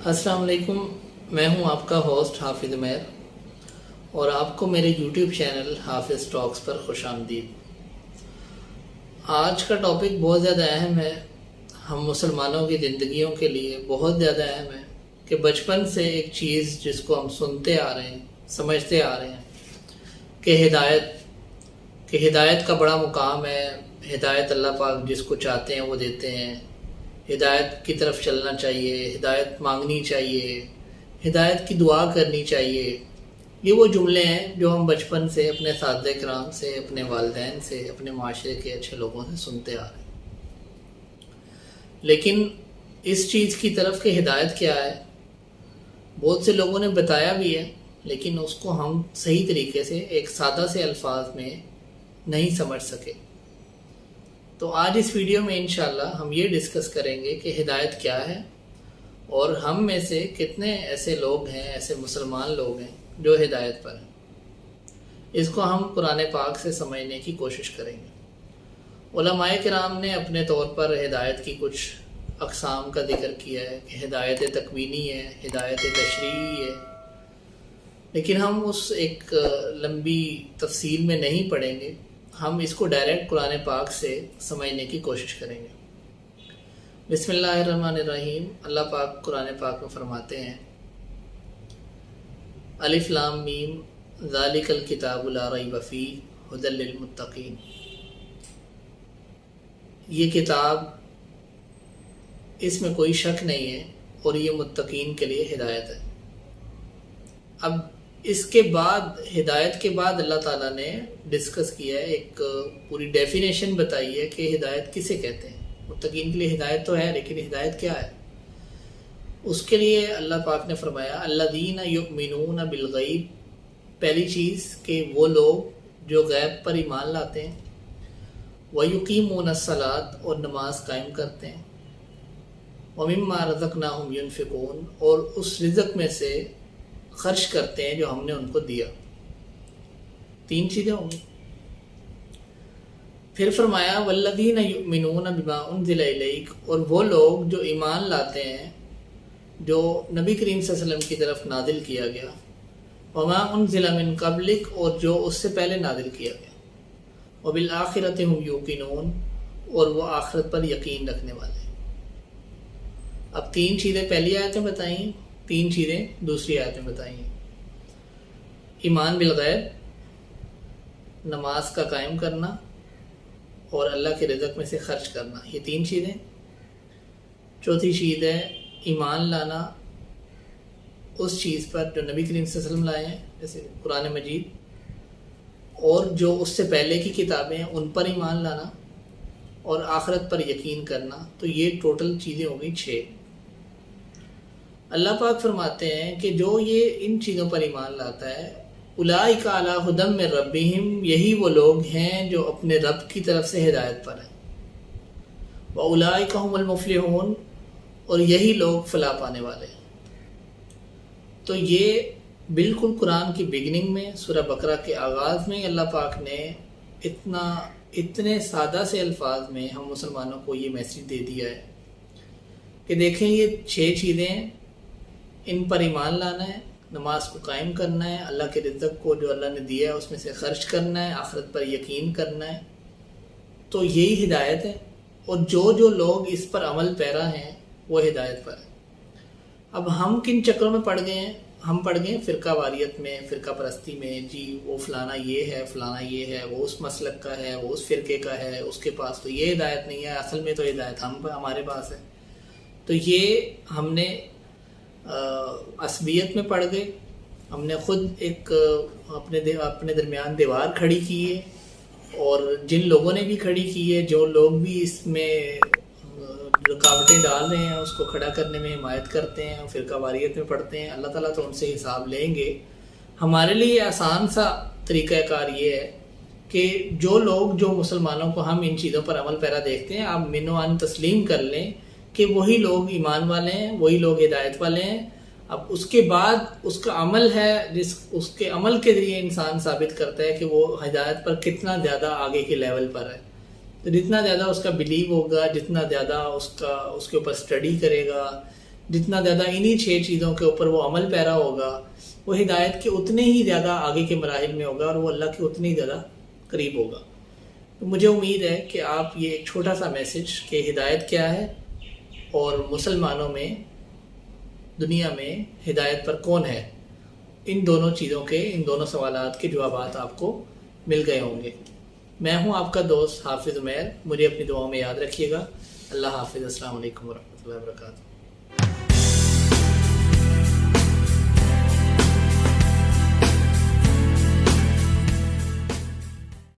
अस्सलाम वालेकुम। मैं हूं आपका होस्ट हाफिज़ उमैर और आपको मेरे यूट्यूब चैनल हाफिज़ टॉक्स पर खुश आमदीद। आज का टॉपिक बहुत ज़्यादा अहम है, हम मुसलमानों की ज़िंदगियों के लिए बहुत ज़्यादा अहम है कि बचपन से एक चीज़ जिसको हम सुनते आ रहे हैं, समझते आ रहे हैं कि हिदायत का बड़ा मुकाम है। हिदायत अल्लाह पाक जिसको चाहते हैं वो देते हैं। हिदायत की तरफ चलना चाहिए, हिदायत मांगनी चाहिए, हिदायत की दुआ करनी चाहिए। ये वो जुमले हैं जो हम बचपन से अपने सादे कराम से, अपने वालिदैन से, अपने माशरे के अच्छे लोगों से सुनते आ रहे हैं। लेकिन इस चीज़ की तरफ कि हिदायत क्या है, बहुत से लोगों ने बताया भी है, लेकिन उसको हम सही तरीके से एक सादा से अल्फाज में नहीं समझ सके। तो आज इस वीडियो में इंशाल्लाह हम ये डिस्कस करेंगे कि हिदायत क्या है और हम में से कितने ऐसे लोग हैं, ऐसे मुसलमान लोग हैं जो हिदायत पर हैं। इसको हम कुरान पाक से समझने की कोशिश करेंगे। उलमाए किराम ने अपने तौर पर हिदायत की कुछ अक़साम का जिक्र किया है कि हिदायत तकवीनी है, हिदायत तशरीई है, लेकिन हम उस एक लंबी तफसील में नहीं पढ़ेंगे। हम इसको डायरेक्ट कुरान पाक से समझने की कोशिश करेंगे। बिस्मिल्लाहिर्रहमानिर्रहीम। अल्लाह पाक कुरान पाक में फरमाते हैं, अलिफ लाम मीम ज़ालिकल किताबु ला रैब फ़ीह हुदल लिल मुत्तक़ीन। ये किताब, इसमें कोई शक नहीं है और ये मुत्तक़ीन के लिए हिदायत है। अब इसके बाद, हिदायत के बाद अल्लाह ताला ने डिस्कस किया है, एक पूरी डेफिनेशन बताई है कि हिदायत किसे कहते हैं। मुत्तकीन के लिए हिदायत तो है, लेकिन हिदायत क्या है? उसके लिए अल्लाह पाक ने फरमाया अल्लज़ीना युमिनूना बिल गैब। पहली चीज़ कि वो लोग जो गैब पर ईमान लाते हैं, व युकीमूना सलात, और नमाज कायम करते हैं, व मिम्मा रज़क़नाहुम युनफ़िक़ून, और उस रिज़्क़ में से खर्च करते हैं जो हमने उनको दिया। तीन चीज़ें होंगी। फिर फरमाया वल्लज़ीना युमिनूना बिमा उनज़िला इलैक, और वो लोग जो ईमान लाते हैं जो नबी करीम सल्लल्लाहु अलैहि वसल्लम की तरफ नादिल किया गया, वमा उनज़िला मिन क़ब्लिक, और जो उससे पहले नादिल किया गया, व बिल आखिरति हुम यूक़िनून, और वो आखिरत पर यकीन रखने वाले। अब तीन चीज़ें पहली आयतें बताई, तीन चीज़ें दूसरी आयत में बताई हैं। ईमान बिल गैब, नमाज का कायम करना, और अल्लाह के रिज़्क़ में से खर्च करना, ये तीन चीज़ें। चौथी चीज़ है ईमान लाना उस चीज़ पर जो नबी करीम सल्लल्लाहु अलैहि वसल्लम लाए हैं, जैसे कुरान मजीद, और जो उससे पहले की किताबें हैं उन पर ईमान लाना, और आखिरत पर यकीन करना। तो ये टोटल चीज़ें हो गई 6। अल्लाह पाक फरमाते हैं कि जो ये इन चीज़ों पर ईमान लाता है, उलाइका अला हुदम मिन रब्बिहिम, यही वो लोग हैं जो अपने रब की तरफ से हिदायत पर हैं, व उलाइका हुमुल मुफ़लिहून, और यही लोग फलाह पाने वाले हैं। तो ये बिल्कुल कुरान की बिगिनिंग में, सूरह बकरा के आगाज़ में अल्लाह पाक ने इतने सादा से अल्फाज में हम मुसलमानों को ये मैसेज दे दिया है कि देखें, ये 6 चीज़ें, इन पर ईमान लाना है, नमाज को कायम करना है, अल्लाह के रिज़्क़ को जो अल्लाह ने दिया है उसमें से खर्च करना है, आखिरत पर यकीन करना है। तो यही हिदायत है, और जो लोग इस पर अमल पैरा हैं वो हिदायत पर है। अब हम किन चक्रों में पड़ गए हैं? हम पड़ गए फ़िरका वारियत में, फ़िरका परस्ती में। जी वो फ़लाना ये है, फ़लाना ये है, वो उस मसलक का है, वो उस फ़िरके का है, उसके पास तो ये हिदायत नहीं है, असल में तो हिदायत हमारे पास है। तो ये हमने असबियत में पड़ गए। हमने ख़ुद एक अपने दरमियान दीवार खड़ी की है, और जिन लोगों ने भी खड़ी की है, जो लोग भी इसमें रुकावटें डाल रहे हैं, उसको खड़ा करने में हिमायत करते हैं, फ़िरका वारियत में पढ़ते हैं, अल्लाह ताला तो उनसे हिसाब लेंगे। हमारे लिए आसान सा तरीक़ाकार ये है कि जो लोग, जो मुसलमानों को हम इन चीज़ों पर अमल पैरा देखते हैं, आप मिनवान तस्लीम कर लें कि वही लोग ईमान वाले हैं, वही लोग हिदायत वाले हैं। अब उसके बाद उसका अमल है, उसके अमल के ज़रिए इंसान साबित करता है कि वो हिदायत पर कितना ज़्यादा आगे के लेवल पर है। तो जितना ज़्यादा उसका बिलीव होगा, जितना ज़्यादा उसके ऊपर स्टडी करेगा, جتنا زیادہ انہی 6 چیزوں کے اوپر وہ عمل پیرا ہوگا وہ ہدایت کے اتنے ہی زیادہ آگے کے مراحل میں ہوگا اور وہ اللہ کے اتنے ہی زیادہ قریب ہوگا. تو مجھے امید ہے کہ آپ یہ ایک چھوٹا سا میسج کہ ہدایت کیا ہے اور مسلمانوں میں دنیا میں ہدایت پر کون ہے، ان دونوں چیزوں کے، ان دونوں سوالات کے جوابات آپ کو مل گئے ہوں گے. میں ہوں آپ کا دوست حافظ عمیر. مجھے اپنی دعاؤں میں یاد رکھیے گا. اللہ حافظ. السلام علیکم ورحمۃ اللہ وبرکاتہ.